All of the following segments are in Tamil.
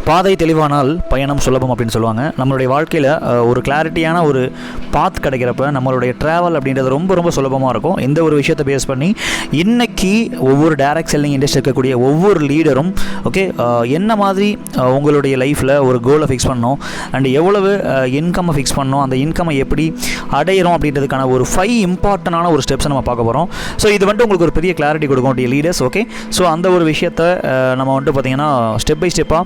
பாதை தெளிவானால் பயணம் சுலபம் அப்படின்னு சொல்லுவாங்க. நம்மளுடைய வாழ்க்கையில் ஒரு கிளாரிட்டியான ஒரு பாத் கிடைக்கிறப்ப நம்மளுடைய ட்ராவல் அப்படின்றது ரொம்ப ரொம்ப சுலபமாக இருக்கும். இந்த ஒரு விஷயத்தை பேஸ் பண்ணி இன்றைக்கி ஒவ்வொரு டைரக்ட் செல்லிங் இண்டஸ்ட்ரி இருக்கக்கூடிய ஒவ்வொரு லீடரும் என்ன மாதிரி உங்களுடைய லைஃப்பில் ஒரு கோலை ஃபிக்ஸ் பண்ணணும் அண்ட் எவ்வளவு இன்கம்மை ஃபிக்ஸ் பண்ணணும், அந்த இன்கம்மை எப்படி அடையிறோம் அப்படின்றதுக்கான ஒரு 5 இம்பார்ட்டண்டான ஒரு ஸ்டெப்ஸை நம்ம பார்க்க போகிறோம். ஸோ இது வந்துட்டு உங்களுக்கு ஒரு பெரிய கிளாரிட்டி கொடுக்கும் லீடர்ஸ். ஸோ அந்த ஒரு விஷயத்தை நம்ம வந்துட்டு பார்த்திங்கன்னா ஸ்டெப் பை ஸ்டெப்பாக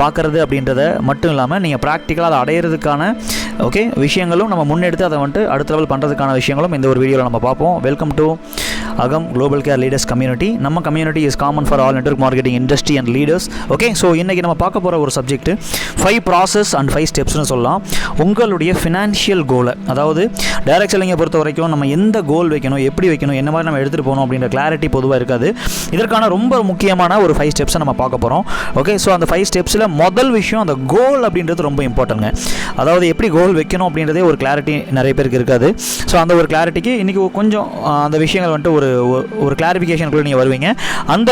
பார்க்குறது அப்படின்றத மட்டும் இல்லாமல் நீங்கள் ப்ராக்டிக்கலாக அதை அடையிறதுக்கான விஷயங்களும் நம்ம முன்னெடுத்து அதை வந்துட்டு அடுத்த லெவல் பண்ணுறதுக்கான விஷயங்களும் இந்த ஒரு வீடியோவில் நம்ம பார்ப்போம். வெல்கம் டு அகம் குளோபல் கேர் லீடர்ஸ் கம்யூனிட்டி. நம்ம community is common for all network marketing industry and leaders. So இன்றைக்கி நம்ம பார்க்க போகிற ஒரு சப்ஜெக்ட் 5 ப்ராசஸ் அண்ட் 5 ஸ்டெப்ஸ்னு சொல்லலாம். உங்களுடைய ஃபினான்ஷியல் கோலை, அதாவது டைரக்ட் செல்லிங்கை பொறுத்த வரைக்கும் நம்ம எந்த கோல் வைக்கணும், எப்படி வைக்கணும், என்ன மாதிரி நம்ம எடுத்துகிட்டு போகணும் அப்படின்ற கிளாரிட்டி பொதுவாக இருக்காது. இதற்கான ரொம்ப முக்கியமான ஒரு 5 ஸ்டெப்ஸை நம்ம பார்க்க போகிறோம். ஸோ அந்த 5 ஸ்டெப்ஸில் முதல் விஷயம் அந்த கோல் அப்படின்றது ரொம்ப இம்பார்ட்டன்ட்ங்க. அதாவது எப்படி கோல் வைக்கணும் அப்படின்றதே ஒரு கிளாரிட்டி நிறைய பேருக்கு இருக்காது. ஸோ அந்த ஒரு கிளாரிட்டிக்கு இன்றைக்கி கொஞ்சம் அந்த விஷயங்கள் வந்துட்டு ஒரு கிளாரிஃபிகேஷனுக்குள்ளே நீங்கள் வருவீங்க. அந்த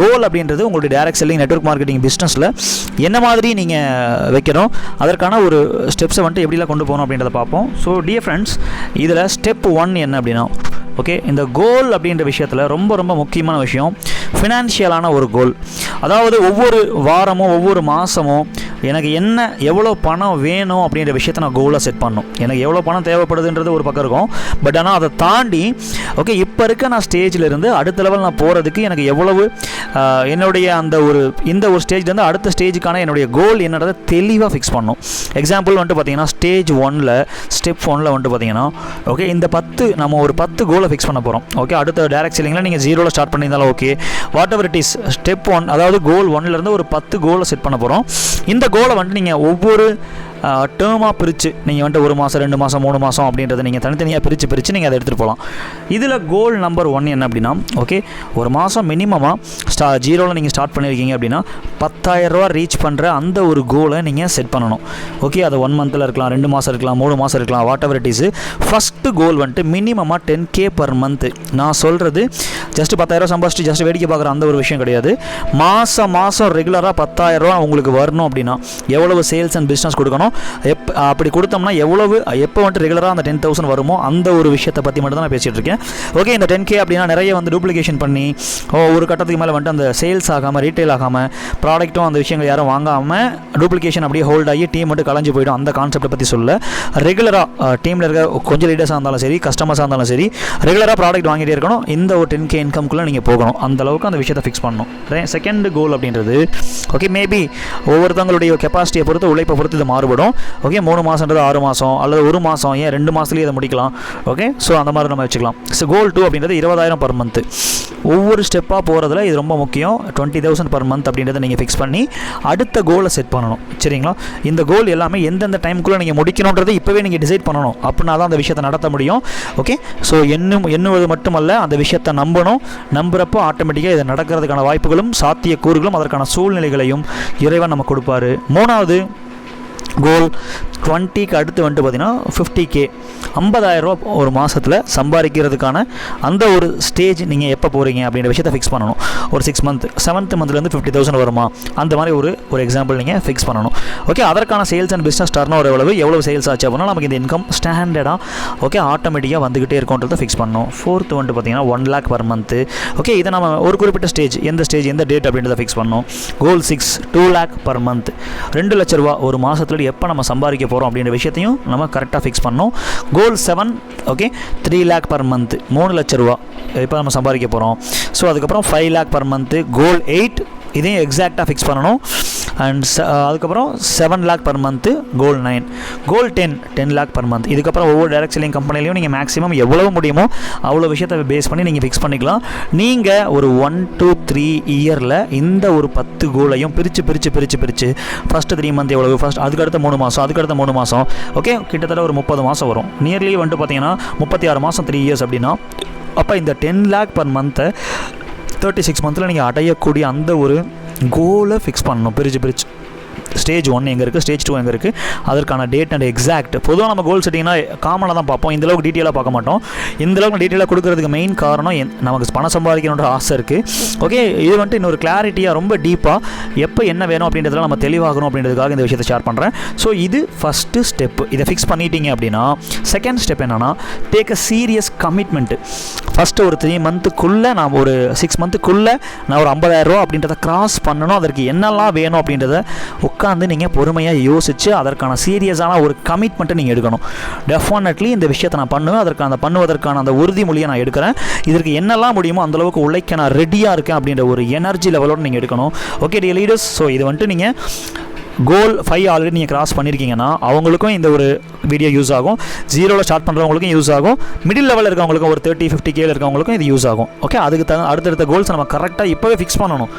கோல் அப்படின்றது உங்களுடைய டைரக்ட் செல்லிங் நெட்வொர்க் மார்க்கெட்டிங் பிஸ்னஸில் என்ன மாதிரி நீங்கள் வைக்கணும், அதற்கான ஒரு ஸ்டெப்ஸை வந்துட்டு எப்படிலாம் கொண்டு போகணும் அப்படின்றத பார்ப்போம். ஸோ டியர் ஃப்ரெண்ட்ஸ், இதில் ஸ்டெப் 1 என்ன அப்படின்னா இந்த கோல் அப்படின்ற விஷயத்தில் ரொம்ப ரொம்ப முக்கியமான விஷயம் ஃபினான்ஷியலான ஒரு கோல். அதாவது ஒவ்வொரு வாரமும் ஒவ்வொரு மாதமும் எனக்கு எவ்வளோ பணம் வேணும் அப்படின்ற விஷயத்தை நான் கோலாக செட் பண்ணணும். எனக்கு எவ்வளோ பணம் தேவைப்படுதுன்றது ஒரு பக்கம் இருக்கும். பட் ஆனால் அதை தாண்டி இப்போ இருக்க நான் ஸ்டேஜில் இருந்து அடுத்த லெவல் நான் போகிறதுக்கு எனக்கு எவ்வளவு என்னுடைய இந்த ஒரு ஸ்டேஜ்லேருந்து அடுத்த ஸ்டேஜுக்கான என்னுடைய கோல் என்னன்றதை தெளிவாக ஃபிக்ஸ் பண்ணணும். எக்ஸாம்பிள் வந்துட்டு பார்த்தீங்கன்னா ஸ்டேஜ் 1ல் ஸ்டெப் 1ல் வந்துட்டு பார்த்தீங்கன்னா இந்த 10 நம்ம ஒரு 10 கோலை ஃபிக்ஸ் பண்ண போகிறோம். அடுத்த டைரக்ட் செல்லிங்கில் நீங்கள் 0ல் ஸ்டார்ட் பண்ணியிருந்தாலும் what ever it is, step 1 அதாவது கோல் 1லேருந்து ஒரு 10 கோலை செட் பண்ண போகிறோம். இந்த கோலை வந்துட்டு நீங்கள் ஒவ்வொரு டேர்மாக பிரித்து நீங்கள் வந்துட்டு 1 மாதம் 2 மாதம் 3 மாதம் அப்படின்றத நீங்கள் தனித்தனியாக பிரித்து நீங்கள் அதை எடுத்துகிட்டு போகலாம். இதில் கோல் நம்பர் 1 என்ன அப்படின்னா ஒரு மாதம் மினிமமாக 0ல் நீங்கள் ஸ்டார்ட் பண்ணியிருக்கீங்க அப்படின்னா 10,000 ரூபா ரீச் பண்ணுற அந்த ஒரு கோலை நீங்கள் செட் பண்ணணும். அது 1 மந்தில் இருக்கலாம், 2 மாதம் இருக்கலாம், 3 மாதம் இருக்கலாம், what ever it is. First கோல் வந்துட்டு மினிமமாக 10K பர் மந்த். நான் சொல்கிறது ஜஸ்ட் 10,000 சம்பாதிச்சு ஜஸ்ட் வேடிக்கை பார்க்குற அந்த ஒரு விஷயம் கிடையாது. மாதம் ரெகுலராக 10,000 ரூபா உங்களுக்கு வரணும் அப்படின்னா எவ்வளவு சேல்ஸ் அண்ட் பிஸ்னஸ் கொடுக்கணும், அப்படி கொடுத்தோம்னா எப்போ வந்துட்டு ரெகுலராக அந்த 10,000 வருமோ அந்த ஒரு விஷயத்தை பற்றி மட்டும் தான் நான் பேசிகிட்டு இருக்கேன். இந்த 10K அப்படின்னா நிறைய டூப்ளிகேஷன் பண்ணி ஒரு கட்டத்துக்கு மேலே வந்துட்டு அந்த சேல்ஸ் ஆகாமல் ரீட்டைல் ஆகாமல் ப்ராடக்ட்டும் அந்த விஷயங்கள் யாரும் வாங்காமல் டூப்ளிகேஷன் அப்படியே ஹோல்ட் ஆகி டீம் மட்டும் கலைஞ்சு போய்டும். அந்த கான்செப்டை பற்றி சொல்ல ரெகுலராக டீமில் இருக்க கொஞ்சம் லீடர்ஸாக இருந்தாலும் சரி, கஸ்டமர்ஸாக இருந்தாலும் சரி, ரெகுலராக ப்ராடக்ட் வாங்கிட்டே இருக்கணும். இந்த ஒரு 10K இன்கம்குள்ளே நீங்கள் போகணும். அந்த அளவுக்கு அந்த விஷயத்தை ஃபிக்ஸ் பண்ணணும். செகண்ட் கோல் அப்படின்றது மேபி ஒவ்வொருத்தவங்களுடைய கெப்பாசிட்டியை பொறுத்து, உழைப்பை பொறுத்து இது மாறுபடும். 3 மாதம்ன்றது 6 மாதம் அல்லது 1 மாதம், ஏன் 2 மாதத்துலேயே அதை முடிக்கலாம். ஸோ அந்த மாதிரி நம்ம வச்சுக்கலாம். ஸோ கோல் 2 அப்படின்றது 20,000 பர் மந்த். ஒவ்வொரு ஸ்டெப்பாக போகிறதுல இது ரொம்ப முக்கியம். 20,000 பர் மந்த் அப்படின்றத நீங்கள் ஃபிக்ஸ் பண்ணி அடுத்த கோலை செட் பண்ணணும். சரிங்களா? இந்த கோல் எல்லாமே எந்தெந்த டைமுக்குள்ளே நீங்கள் முடிக்கணுன்றது இப்போவே நீங்கள் டிசைட் பண்ணணும். அப்படின்னா தான் அந்த விஷயத்தை நடத்த முடியும். ஸோ எண்ணுவது மட்டுமல்ல, அந்த விஷயத்தை நம்புகிறப்போ ஆட்டோமேட்டிக்காக இது நடக்கிறதுக்கான வாய்ப்புகளும் சாத்தியக்கூறுகளும் அதற்கான சூழ்நிலைகளையும் இறைவன் நமக்கு கொடுப்பாரு. 3வது கோல் 20க்கு அடுத்து வந்துட்டு பார்த்தீங்கன்னா 50K 50,000 ரூபா ஒரு மாதத்தில் சம்பாதிக்கிறதுக்கான அந்த ஒரு ஸ்டேஜ் நீங்கள் எப்போ போகிறீங்க அப்படின்ற விஷயத்தை ஃபிக்ஸ் பண்ணணும். ஒரு 6 மந்த் 7th மந்த்லேருந்து 50,000 வருமா, அந்த மாதிரி ஒரு எக்ஸாம்பிள் நீங்கள் ஃபிக்ஸ் பண்ணணும். அதற்கான sales and business turn over எவ்வளவு சேல்ஸ் ஆச்சு அப்படின்னா நமக்கு இந்த இன்கம் ஸ்டாண்டர்டாக ஆட்டோமேட்டிக்காக வந்துக்கிட்டே இருக்கும்ன்றதை ஃபிக்ஸ் பண்ணணும். 4th வந்துட்டு பார்த்தீங்கன்னா 1 lakh பர் மந்த்து. இதை நம்ம ஒரு குறிப்பிட்ட ஸ்டேஜ் எந்த டேட் அப்படின்றத ஃபிக்ஸ் பண்ணணும். கோல் 6 2 lakh பர் மந்த். 2 லட்ச ரூபா ஒரு மாதத்தில் எப்போ நம்ம சம்பாதிக்க போகிறோம் அப்படின்ற விஷயத்தையும் நம்ம கரெக்டாக ஃபிக்ஸ் பண்ணோம். கோல் 7 3 lakh பர் மந்த். 3 லட்ச ரூபா இப்போ நம்ம சம்பாதிக்க போகிறோம். ஸோ அதுக்கப்புறம் 5 lakh பர் மந்த்து. கோல் 8 இதையும் எக்ஸாக்டாக ஃபிக்ஸ் பண்ணணும். அண்ட் அதுக்கப்புறம் 7 lakh பர் மந்த்து. கோல் 9. கோல் 10 lakh பர் மந்த். இதுக்கப்புறம் ஒவ்வொரு டைரக்ட் செல்லிங் கம்பெனிலையும் நீங்கள் மேக்ஸிமம் எவ்வளோ முடியுமோ அவ்வளோ விஷயத்தை பேஸ் பண்ணி நீங்கள் ஃபிக்ஸ் பண்ணிக்கலாம். நீங்கள் ஒரு 1 to 3 இயரில் இந்த ஒரு 10 கோலையும் பிரித்து ஃபஸ்ட்டு 3 மந்த் எவ்வளவு, அதுக்கடுத்த 3 மாதம், அதுக்கடுத்த 3 மாதம், கிட்டத்தட்ட ஒரு 30 மாதம் வரும். நியர்லி வந்துட்டு பார்த்தீங்கன்னா 36 மாதம் 3 இயர்ஸ் அப்படின்னா அப்போ இந்த 10 lakh பர் மந்த்தை 36 மந்தில் நீங்கள் அடையக்கூடிய அந்த ஒரு கோலை ஃபிக்ஸ் பண்ணணும். பிரித்து ஸ்டேஜ் 1 எங்கே இருக்குது, ஸ்டேஜ் 2 எங்கே இருக்குது, அதற்கான டேட் அண்ட் எக்ஸாக்ட். பொதுவாக நம்ம கோல் செட்டிங்னா காமனாக தான் பார்ப்போம், இந்தளவுக்கு டீட்டெயிலாக பார்க்க மாட்டோம். இந்தளவுக்கு டீட்டெயிலாக கொடுக்குறதுக்கு மெயின் காரணம் நமக்கு பணம் சம்பாதிக்கணுன்ற ஆசை இருக்குது. ஓகே, இது வந்துட்டு இன்னொரு கிளாரிட்டியாக ரொம்ப டீப்பாக எப்போ என்ன வேணும் அப்படின்றதுல நம்ம தெளிவாகணும் அப்படின்றதுக்காக இந்த விஷயத்தை ஷேர் பண்ணுறேன். ஸோ இது ஃபஸ்ட்டு ஸ்டெப்பு. இதை ஃபிக்ஸ் பண்ணிட்டீங்க அப்படின்னா செகண்ட் ஸ்டெப் என்னென்னா, take a serious commitment. First ஒரு 3 மந்த்துக்குள்ளே நான் ஒரு 6 மந்த்துக்குள்ளே நான் ஒரு 50,000 ரூபா அப்படின்றத கிராஸ் பண்ணணும். அதற்கு என்னெல்லாம் வேணும் அப்படின்றத உட்காந்து நீங்கள் பொறுமையாக யோசித்து அதற்கான சீரியஸான ஒரு கமிட்மெண்ட்டை நீங்கள் எடுக்கணும். டெஃபினெட்லி இந்த விஷயத்தை நான் பண்ணுவேன், பண்ணுவதற்கான அந்த உறுதிமொழியை நான் எடுக்கிறேன், இதற்கு என்னெல்லாம் முடியுமோ அந்தளவுக்கு உழைக்க நான் ரெடியாக இருக்கேன் அப்படின்ற ஒரு எனர்ஜி லெவலோடு நீங்கள் எடுக்கணும். ஓகே டியர் லீடர்ஸ், ஸோ இது வந்துட்டு நீங்கள் கோல் 5 ஆல்ரெடி நீங்கள் கிராஸ் பண்ணியிருக்கீங்கன்னா அவங்களுக்கும் இந்த ஒரு வீடியோ யூஸ் ஆகும். 0ல் ஸ்டார்ட் பண்ணுறவங்களுக்கும் யூஸ் ஆகும். மிடில் லெவலில் இருக்கவங்களுக்கும் ஒரு 30-50K இருக்கவங்களுக்கும் இது யூஸ் ஆகும். ஓகே, அதுக்கு அடுத்தடுத்த கோல்ஸ் நம்ம கரெக்டாக இப்போவே ஃபிக்ஸ் பண்ணணும்.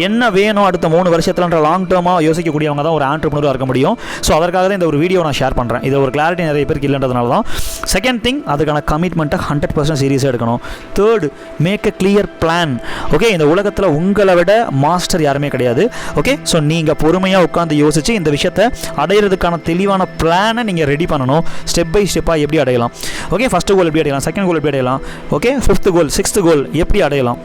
என்ன வேணும் அடுத்த 3 வருஷத்துலன்ற லாங் டேர்மாக யோசிக்கக்கூடியவங்க தான் ஒரு ஆண்டர்ப்ரனராக இருக்க முடியும். ஸோ அதற்காக தான் இந்த ஒரு வீடியோ நான் ஷேர் பண்ணுறேன். இது ஒரு கிளாரிட்டி நிறைய பேருக்கு இல்லைன்றதுனால தான். செகண்ட் திங், அதுக்கான கமிட்மெண்ட்டை 100% சீரியஸாக எடுக்கணும். Third, make a clear plan. Okay, இந்த உலகத்தில் உங்களை விட மாஸ்டர் யாருமே கிடையாது. ஓகே, ஸோ நீங்கள் பொறுமையாக உட்காந்து யோசிச்சு இந்த விஷயத்தை அடையிறதுக்கான தெளிவான பிளானை நீங்கள் ரெடி பண்ணணும். ஸ்டெப் பை ஸ்டெப்பாக எப்படி அடையலாம். ஓகே, ஃபஸ்ட்டு கோல் எப்படி அடையலாம், செகண்ட் கோல் எப்படி அடையலாம், ஓகே 5th கோல் 6th கோல் எப்படி அடையலாம்,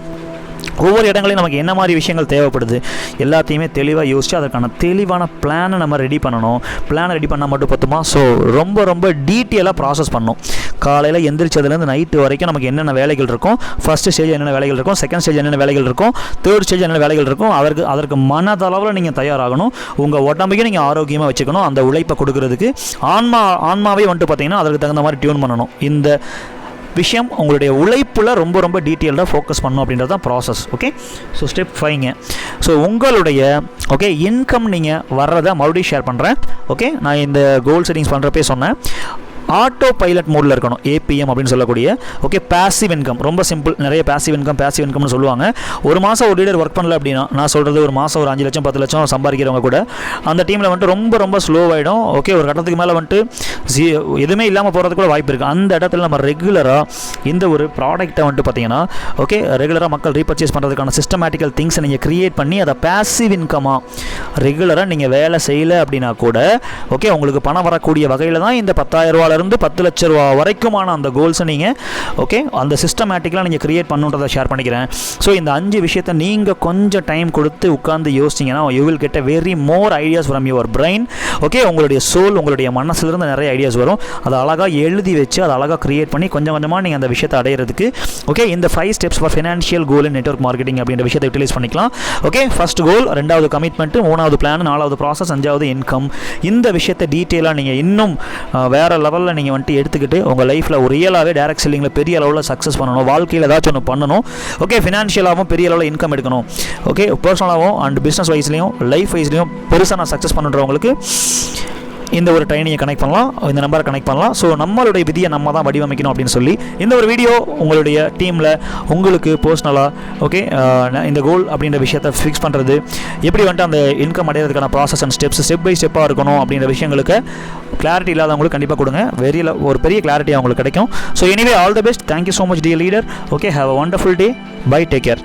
ஒவ்வொரு இடங்களையும் நமக்கு என்ன மாதிரி விஷயங்கள் தேவைப்படுது எல்லாத்தையுமே தெளிவாக யோசித்து அதற்கான தெளிவான பிளானை நம்ம ரெடி பண்ணணும். பிளானை ரெடி பண்ணால் மட்டும் பத்துமா? ஸோ ரொம்ப ரொம்ப டீட்டெயிலாக ப்ராசஸ் பண்ணணும். காலையில் எந்திரிச்சதுலேருந்து நைட்டு வரைக்கும் நமக்கு என்னென்ன வேலைகள் இருக்கும், ஃபஸ்ட்டு ஸ்டேஜ் என்னென்ன வேலைகள் இருக்கும், செகண்ட் ஸ்டேஜ் என்னென்ன வேலைகள் இருக்கும், தேர்ட் ஸ்டேஜ் என்னென்ன வேலைகள் இருக்கும், அதற்கு மனதளவில் நீங்கள் தயாராகணும். உங்கள் உடம்பையும் நீங்கள் ஆரோக்கியமாக வச்சுக்கணும். அந்த உழைப்பை கொடுக்கறதுக்கு ஆன்மாவே வந்துட்டு பார்த்தீங்கன்னா அதற்கு தகுந்த மாதிரி டியூன் பண்ணணும். இந்த விஷயம் உங்களுடைய உழைப்பில் ரொம்ப ரொம்ப டீட்டெயில்டாக ஃபோக்கஸ் பண்ணணும் அப்படின்றது தான் ப்ராசஸ். ஓகே, ஸோ ஸ்டெப் 5ங்க. ஸோ உங்களுடைய ஓகே இன்கம் நீங்கள் வர்றதை மறுபடியும் ஷேர் பண்ணுறேன். ஓகே, நான் இந்த கோல் செட்டிங்ஸ் பண்ணுறப்பே சொன்னேன், ஆட்டோ பைலட் மோடில் இருக்கணும், ஏபிஎம் அப்படின்னு சொல்லக்கூடிய. ஓகே, பேசிவ் இன்கம் ரொம்ப சிம்பிள். நிறைய பேசிவ் இன்கம்னு சொல்லுவாங்க. ஒரு மாதம் ஒரு லீடர் ஒர்க் பண்ணல அப்படின்னா, நான் சொல்கிறது ஒரு மாதம் ஒரு 5 லட்சம் 10 லட்சம் சம்பாதிக்கிறவங்க கூட அந்த டீமில் வந்துட்டு ரொம்ப ரொம்ப ஸ்லோவாகிடும். ஓகே, ஒரு கட்டத்துக்கு மேலே வந்துட்டு எதுவுமே இல்லாமல் போகிறதுக்கு கூட வாய்ப்பு இருக்குது. அந்த இடத்துல நம்ம ரெகுலராக இந்த ஒரு ப்ராடக்ட்டை வந்துட்டு பார்த்தீங்கன்னா ஓகே ரெகுலராக மக்கள் ரீபர்ச்சேஸ் பண்ணுறதுக்கான சிஸ்டமேட்டிக்கல் திங்ஸை நீங்கள் க்ரியேட் பண்ணி அதை பேசிவ் இன்கமாக ரெகுலராக நீங்கள் வேலை செய்யலை அப்படின்னா கூட ஓகே உங்களுக்கு பணம் வரக்கூடிய வகையில் தான் இந்த 10,000 ரூபாயிலிருந்து 10 லட்ச ரூபா வரைக்குமான அந்த கோல்ஸை நீங்கள் ஓகே அந்த சிஸ்டமேட்டிக்கலாக நீங்கள் க்ரியேட் பண்ணுன்றதை ஷேர் பண்ணிக்கிறேன். ஸோ இந்த 5 விஷயத்தை நீங்கள் கொஞ்சம் டைம் கொடுத்து உட்காந்து யோசிச்சிங்கன்னா you will get a very more ideas from your brain. Okay, உங்களுடைய சோல் உங்களுடைய மனசுலேருந்து நிறைய ஐடியாஸ் வரும். அதை அழகாக எழுதி வச்சு அதை அழகாக க்ரியேட் பண்ணி கொஞ்சம் கொஞ்சமாக நீங்கள் அந்த விஷயத்தை அடையிறதுக்கு ஓகே இந்த 5 steps for financial goal in network marketing அப்படின்ற விஷயத்தை யூட்டிலைஸ் பண்ணிக்கலாம். ஓகே, ஃபர்ஸ்ட் கோல், 2வது கமிட்மெண்ட், 3வது பிளான், 4வது ப்ராசஸ், 5வது இன்கம். இந்த விஷயத்தை டீட்டெயிலாக நீங்கள் இன்னும் வேறு லெவலில் நீங்கள் வந்துட்டு எடுத்துக்கிட்டு உங்கள் லைஃப்பில் ஒரு ரியலாகவே டைரக்ட் செல்லிங்கில் பெரிய அளவில் சக்ஸஸ் பண்ணணும். வாழ்க்கையில் ஏதாச்சும் ஒன்று பண்ணணும். ஓகே, ஃபினான்ஷியலாகவும் பெரிய அளவில் இன்கம் எடுக்கணும். ஓகே, பர்சனலாகவும் அண்ட் பிஸ்னஸ் வைஸ்லையும் லைஃப் வைஸ்லையும் பெருசாக நான் சக்ஸஸ் பண்ணுறவங்களுக்கு இந்த ஒரு ட்ரைனிங்கை கனெக்ட் பண்ணலாம், இந்த நம்பரை கனெக்ட் பண்ணலாம். ஸோ நம்மளுடைய விதியை நம்ம தான் வடிவமைக்கணும் அப்படின்னு சொல்லி இந்த ஒரு வீடியோ உங்களுடைய டீமில் உங்களுக்கு பர்சனலாக ஓகே இந்த கோல் அப்படின்ற விஷயத்தை ஃபிக்ஸ் பண்ணுறது எப்படி வந்துட்டு அந்த இன்கம் அடையிறதுக்கான ப்ராசஸ் அண்ட் ஸ்டெப் பை ஸ்டெப்பாக இருக்கணும் அப்படின்ற விஷயங்களுக்கு கிளாரிட்டி இல்லாதவங்களுக்கு கண்டிப்பாக கொடுங்க. ஒரு பெரிய கிளாரிட்டி அவங்களுக்கு கிடைக்கும். So anyway all the best. Thank you so much dear leader. Okay, have a wonderful day. Bye, take care.